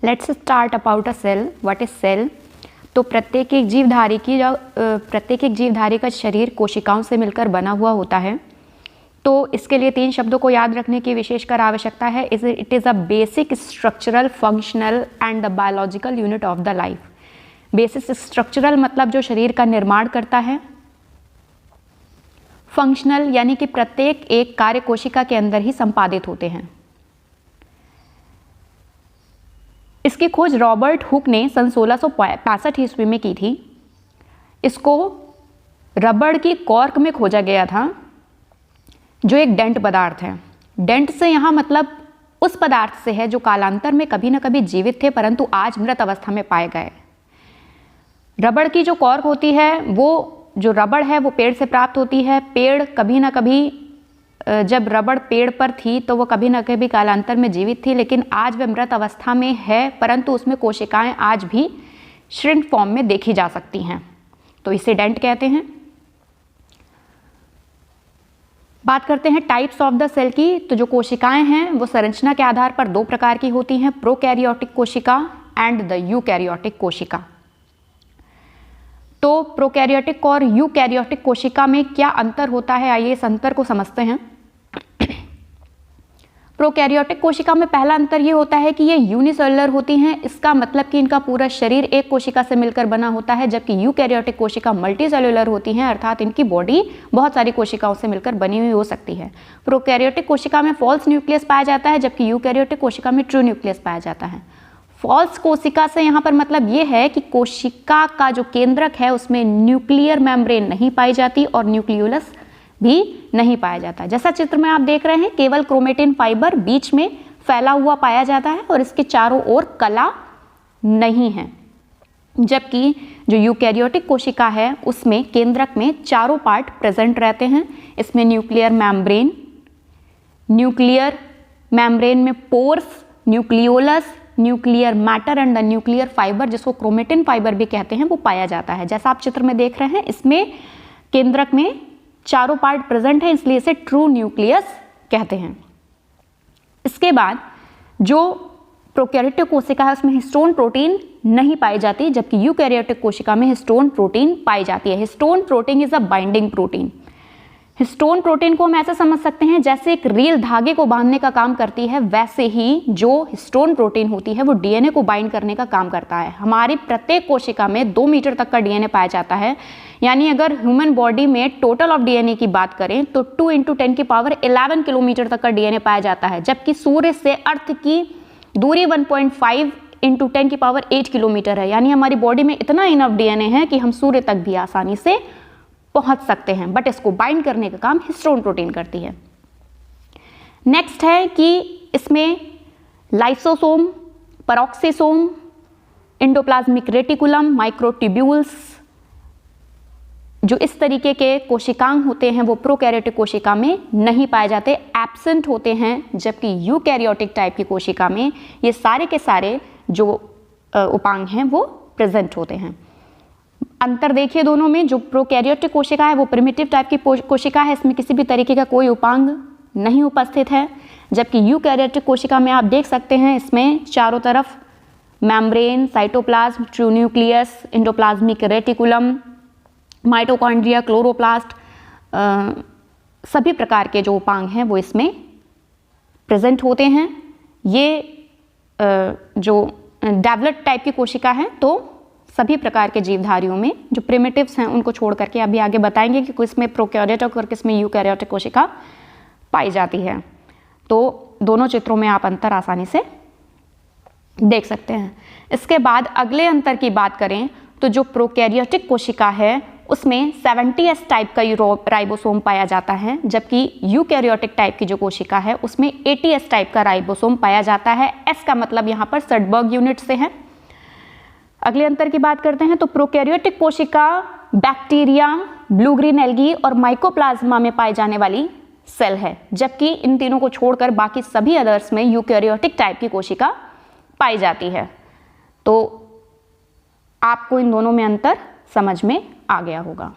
Let's start about a cell. What is cell? तो प्रत्येक एक जीवधारी का शरीर कोशिकाओं से मिलकर बना हुआ होता है. तो इसके लिए 3 शब्दों को याद रखने की विशेषकर आवश्यकता है. It is a basic structural functional and the biological unit of the life. Basic structural मतलब जो शरीर का निर्माण करता है. फंक्शनल यानी कि प्रत्येक एक कार्य कोशिका के अंदर ही संपादित होते हैं. इसकी खोज रॉबर्ट हुक ने सन 1665 ईस्वी में की थी. इसको रबड़ की कॉर्क में खोजा गया था जो एक डेंट पदार्थ है. डेंट से यहाँ मतलब उस पदार्थ से है जो कालांतर में कभी न कभी जीवित थे परंतु आज मृत अवस्था में पाए गए. रबड़ की जो कॉर्क होती है वो जो रबड़ है वो पेड़ से प्राप्त होती है. पेड़ कभी ना कभी जब रबड़ पेड़ पर थी तो वो कभी ना कभी कालांतर में जीवित थी, लेकिन आज वह मृत अवस्था में है परंतु उसमें कोशिकाएं आज भी श्रिंक फॉर्म में देखी जा सकती हैं. तो इसे डेंट कहते हैं. बात करते हैं टाइप्स ऑफ द सेल की. तो जो कोशिकाएं हैं वो संरचना के आधार पर 2 प्रकार की होती हैं, प्रोकैरियोटिक कोशिका एंड द यूकैरियोटिक कोशिका. तो प्रोकैरियोटिक और यूकैरियोटिक कोशिका में क्या अंतर होता है, आइए इस अंतर को समझते हैं. प्रोकैरियोटिक कोशिका में पहला अंतर ये होता है कि ये यूनिसेलुलर होती हैं. इसका मतलब कि इनका पूरा शरीर एक कोशिका से मिलकर बना होता है, जबकि यूकैरियोटिक कोशिका मल्टीसेलुलर होती हैं, अर्थात इनकी बॉडी बहुत सारी कोशिकाओं से मिलकर बनी हुई हो सकती है. प्रोकैरियोटिक कोशिका में फॉल्स न्यूक्लियस पाया जाता है जबकि यूकैरियोटिक कोशिका में ट्रू न्यूक्लियस पाया जाता है. फॉल्स कोशिका से यहाँ पर मतलब ये है कि कोशिका का जो केंद्रक है उसमें न्यूक्लियर मेम्ब्रेन नहीं पाई जाती और न्यूक्लियोलस भी नहीं पाया जाता. जैसा चित्र में आप देख रहे हैं केवल क्रोमेटिन फाइबर बीच में फैला हुआ पाया जाता है और इसके चारों ओर कला नहीं है. जबकि जो यूकैरियोटिक कोशिका है उसमें केंद्रक में चारों पार्ट प्रेजेंट रहते हैं. इसमें न्यूक्लियर मेम्ब्रेन में pores, nucleolus, nuclear matter and the nuclear fibre जिसको क्रोमेटिन फाइबर भी कहते हैं वो पाया जाता है. जैसा आप चित्र में देख रहे हैं इसमें केंद्रक में चारों पार्ट प्रेजेंट है इसलिए इसे ट्रू न्यूक्लियस कहते हैं. इसके बाद जो प्रोकैरियोटिक कोशिका है उसमें हिस्टोन प्रोटीन नहीं पाई जाती जबकि यूकैरियोटिक कोशिका में हिस्टोन प्रोटीन पाई जाती है. Histone protein is a binding protein. Histone protein को हम ऐसे समझ सकते हैं जैसे एक रील धागे को बांधने का काम करती है, वैसे ही जो हिस्टोन प्रोटीन होती है वो डीएनए को बाइंड करने का काम करता है. हमारी प्रत्येक कोशिका में 2 मीटर तक का डीएनए पाया जाता है. यानी अगर ह्यूमन बॉडी में टोटल ऑफ डीएनए की बात करें तो 2 × 10⁻11 किलोमीटर तक का डीएनए पाया जाता है, जबकि सूर्य से अर्थ की दूरी 1.5 × 10⁸ किलोमीटर है. यानी हमारी बॉडी में इतना इनफ डीएनए है कि हम सूर्य तक भी आसानी से पहुंच सकते हैं, बट इसको बाइंड करने का काम हिस्टोन प्रोटीन करती है. नेक्स्ट है कि इसमें lysosome, peroxisome, endoplasmic reticulum, microtubules जो इस तरीके के कोशिकांग होते हैं वो प्रोकैरियोटिक कोशिका में नहीं पाए जाते, एब्सेंट होते हैं. जबकि यूकैरियोटिक टाइप की कोशिका में ये सारे के सारे जो उपांग हैं वो प्रेजेंट होते हैं. अंतर देखिए दोनों में. जो प्रोकैरियोटिक कोशिका है वो प्रिमिटिव टाइप की कोशिका है, इसमें किसी भी तरीके का कोई उपांग नहीं उपस्थित है. जबकि यूकैरियोटिक कोशिका में आप देख सकते हैं इसमें चारों तरफ membrane, cytoplasm, true nucleus, endoplasmic reticulum, mitochondria, chloroplast सभी प्रकार के जो उपांग हैं वो इसमें प्रेजेंट होते हैं. ये जो डेवलप्ड टाइप की कोशिका है तो सभी प्रकार के जीवधारियों में जो प्रिमिटिव्स हैं उनको छोड़ करके अभी आगे बताएंगे कि किसमें प्रोकैरियोटिक और किसमें यूकैरियोटिक कोशिका पाई जाती है. तो दोनों चित्रों में आप अंतर आसानी से देख सकते हैं. इसके बाद अगले अंतर की बात करें तो जो प्रोकैरियोटिक कोशिका है उसमें 70S टाइप का राइबोसोम पाया जाता है, जबकि यूकैरियोटिक टाइप की जो कोशिका है उसमें 80S टाइप का राइबोसोम पाया जाता है. एस का मतलब यहाँ पर सडबर्ग यूनिट से है. अगले अंतर की बात करते हैं तो प्रोकैरियोटिक कोशिका बैक्टीरिया, ब्लू ग्रीन एल्गी और माइकोप्लाज्मा में पाई जाने वाली सेल है, जबकि इन तीनों को छोड़कर बाकी सभी अदर्स में यूकैरियोटिक टाइप की कोशिका पाई जाती है. तो आपको इन दोनों में अंतर समझ में आ गया होगा.